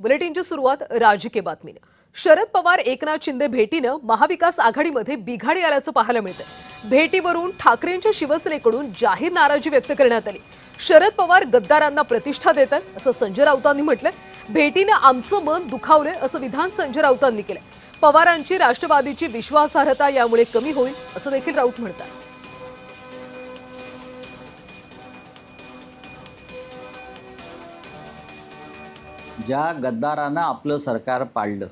बुलेटिनची सुरुवात राजकीय बातमीने। शरद पवार एकनाथ शिंदे भेटीनं महाविकास आघाडीमध्ये बिघाडी आल्याचं पाहायला मिळतं। भेटीवरून ठाकरेंच्या शिवसेनेकडून जाहीर नाराजी व्यक्त करण्यात आली। शरद पवार गद्दारांना प्रतिष्ठा देतात असं संजय राऊतांनी म्हटलंय। भेटीनं आमचं मन दुखावलंय असं विधान संजय राऊतांनी केलंय। पवारांची राष्ट्रवादीची विश्वासार्हता यामुळे कमी होईल असं देखील राऊत म्हणतात। ज्या गद्दारानं आपलं सरकार पाडलं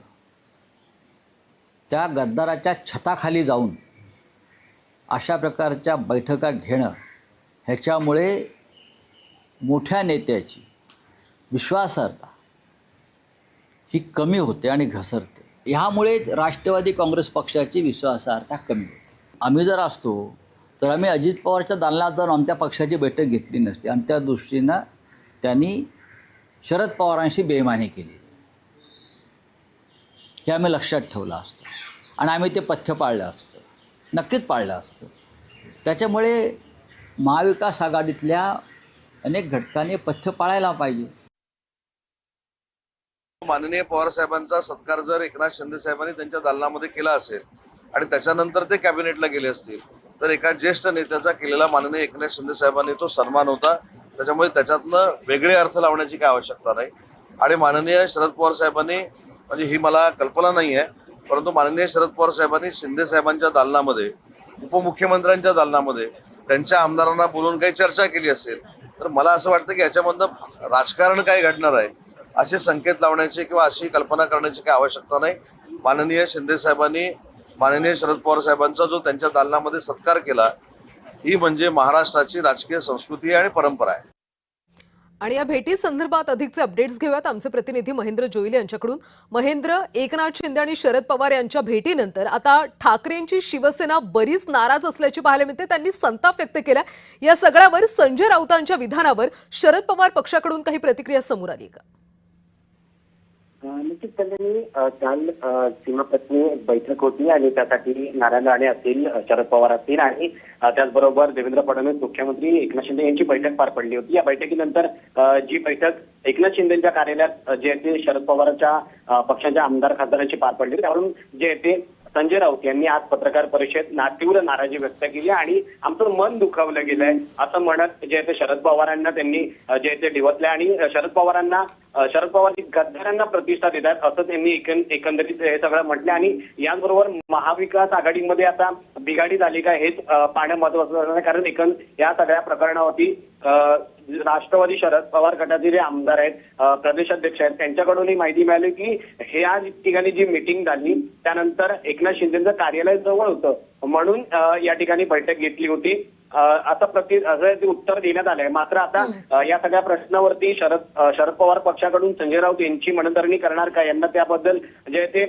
त्या गद्दाराच्या छताखाली जाऊन अशा प्रकारच्या बैठका घेणं ह्याच्यामुळे मोठ्या नेत्याची विश्वासार्हता ही कमी होते आणि घसरते। ह्यामुळे राष्ट्रवादी काँग्रेस पक्षाची विश्वासार्हता कमी होते। आम्ही जर असतो तर आम्ही अजित पवारच्या दालनात जाऊन आमच्या पक्षाची बैठक घेतली नसती आणि त्या दृष्टीनं त्यांनी शरद पवारांशी बेईमानी केली हे आम्ही लक्षात ठेवलं असतं आणि आम्ही ते पथ्य पाळलं असतं, नक्कीच पाळलं असतं। त्याच्यामुळे महाविकास आघाडीतल्या अनेक घटकांनी पथ्य पाळायला पाहिजे। माननीय पवार साहेबांचा सत्कार जर एकनाथ शिंदे साहेबांनी त्यांच्या दालनामध्ये केला असेल आणि त्याच्यानंतर ते कॅबिनेटला गेले असतील तर एका ज्येष्ठ नेत्याचा केलेला माननीय एकनाथ शिंदे साहेबांनी तो सन्मान होता। त्याच्यामुळे त्याच्यातनं वेगळे अर्थ लावण्याची काय आवश्यकता नाही। आणि माननीय शरद पवार साहेबांनी म्हणजे ही मला कल्पना नाही आहे, परंतु माननीय शरद पवार साहेबांनी शिंदे साहेबांच्या दालनामध्ये उपमुख्यमंत्र्यांच्या दालनामध्ये त्यांच्या आमदारांना बोलून काही चर्चा केली असेल तर मला असं वाटतं की याच्यामधनं राजकारण काय घडणार आहे असे संकेत लावण्याची किंवा अशी कल्पना करण्याची काही आवश्यकता नाही। माननीय शिंदे साहेबांनी माननीय शरद पवार साहेबांचा जो त्यांच्या दालनामध्ये सत्कार केला ही म्हणजे महाराष्ट्राची राजकीय संस्कृती आणि परंपरा आहे। आणि या भेटी संदर्भात अधिकचे अपडेट्स घेऊयात आमचे प्रतिनिधी महेंद्र जोईल यांच्याकडून। महेंद्र, एकनाथ शिंदे आणि शरद पवार यांच्या भेटीनंतर आता ठाकरेंची शिवसेना बरीच नाराज असल्याची पाहायला मिळते। त्यांनी संताप व्यक्त केला। या सगळ्यावर संजय राऊतांच्या विधानावर शरद पवार पक्षाकडून काही प्रतिक्रिया समोर आली का? निश्चित त्यांनी काल सीमापत्नी बैठक होती आणि त्यासाठी नारायण राणे असतील, शरद पवार असतील आणि त्याचबरोबर देवेंद्र फडणवीस मुख्यमंत्री एकनाथ शिंदे यांची बैठक पार पडली होती। या बैठकीनंतर जी बैठक एकनाथ शिंदेच्या कार्यालयात जे ते शरद पवारांच्या पक्षाच्या आमदार खासदारांची पार पडली त्यावरून जे ते संजय राऊत यांनी आज पत्रकार परिषदेत तीव्र नाराजी व्यक्त केली आणि आमचं मन दुखावलं गेलंय असं म्हणत जे ते शरद पवारांना त्यांनी जे ते डिवचले आणि शरद पवार गद्दारांना प्रतिष्ठा देतात असं त्यांनी एकंदरीत हे सगळं म्हटलं। आणि याचबरोबर महाविकास आघाडीमध्ये आता बिघाडी झाली का हेच पाहणं महत्वाचं आहे, कारण या सगळ्या प्रकरणावरती राष्ट्रवादी शरद पवार गटाचे जे आमदार आहेत, प्रदेशाध्यक्ष आहेत, त्यांच्याकडूनही माहिती मिळाली की हे आज ठिकाणी जी मीटिंग झाली त्यानंतर एकनाथ शिंदेचं कार्यालय जवळ होतं म्हणून या ठिकाणी बैठक घेतली होती असं उत्तर देण्यात आलंय। मात्र आता या सगळ्या प्रश्नावरती शरद पवार पक्षाकडून संजय राऊत यांची मनधरणी करणार का, यांना त्याबद्दल जे ते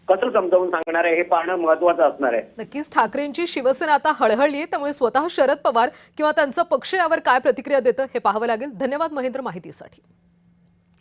कसं समजावून सांगणार आहे हे पाहणं महत्वाचं असणार आहे। नक्कीच ठाकरेंची शिवसेना आता हळहळली आहे, त्यामुळे स्वतः शरद पवार किंवा त्यांचा पक्ष यावर काय प्रतिक्रिया देतं हे पाहावं लागेल। धन्यवाद महेंद्र माहितीसाठी।